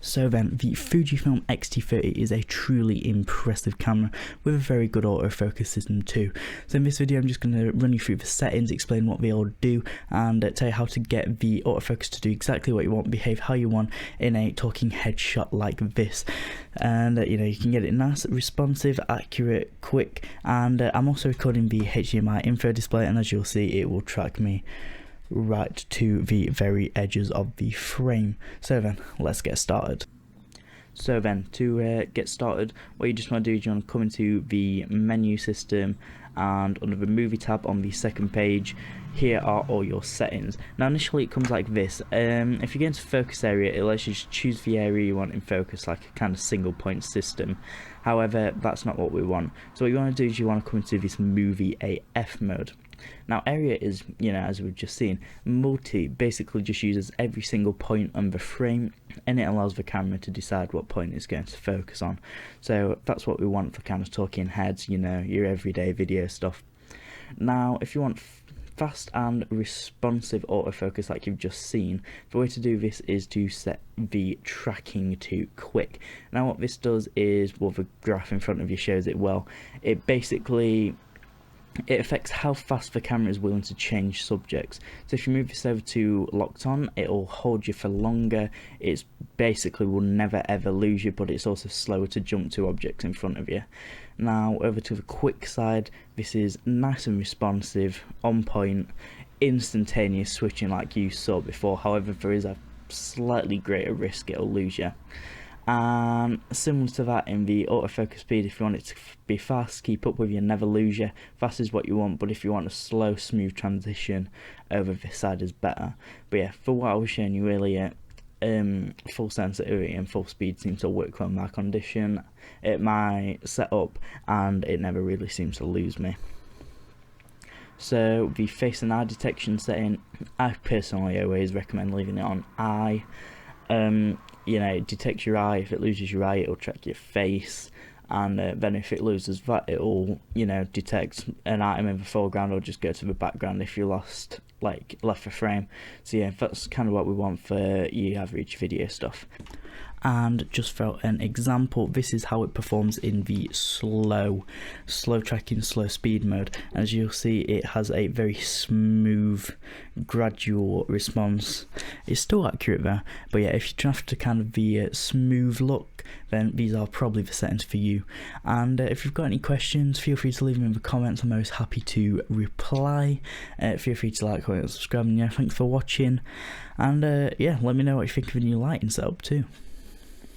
So then, the Fujifilm X-T30 is a truly impressive camera with a very good autofocus system too. So in this video I'm just going to run you through the settings, explain what they all do, and tell you how to get the autofocus to do exactly what you want, behave how you want in a talking head shot like this. And you can get it nice, responsive, accurate, quick, and I'm also recording the HDMI info display, and as you'll see it will track me right to the very edges of the frame. So then let's get started. So then to get started, what you just want to do is you want to come into the menu system, and under the movie tab on the second page here are all your settings. Now initially it comes like this. If you get into focus area, it lets you just choose the area you want in focus, like a kind of single point system. However, that's not what we want. So what you want to do is you want to come into this movie AF mode. Now area is, as we've just seen, basically just uses every single point on the frame, and it allows the camera to decide what point it's going to focus on. So that's what we want for kind of talking heads, your everyday video stuff. Now if you want fast and responsive autofocus like you've just seen, the way to do this is to set the tracking to quick. Now what this does is, well, the graph in front of you shows it well, it affects how fast the camera is willing to change subjects. So if you move this over to locked on, it will hold you for longer. It's basically will never ever lose you, but it's also slower to jump to objects in front of you. Now over to the quick side, this is nice and responsive, on point, instantaneous switching like you saw before. However, there is a slightly greater risk it'll lose you. And similar to that in the autofocus speed, if you want it to be fast, keep up with you, never lose you, fast is what you want, but if you want a slow, smooth transition, over this side is better. But yeah, for what I was showing you earlier, full sensitivity and full speed seem to work on my condition, my setup, and it never really seems to lose me. So the face and eye detection setting, I personally always recommend leaving it on eye. It detects your eye. If it loses your eye, it'll track your face, and then if it loses that, it'll detect an item in the foreground or just go to the background if you left the frame. So yeah, that's kind of what we want for your average video stuff. And just for an example, this is how it performs in the slow tracking, slow speed mode. As you'll see, it has a very smooth, gradual response. It's still accurate there, but yeah, if you're after kind of the smooth look, then these are probably the settings for you. And if you've got any questions, feel free to leave them in the comments. I'm always happy to reply. Feel free to like, comment, and subscribe. And yeah, thanks for watching. And yeah, let me know what you think of the new lighting setup too.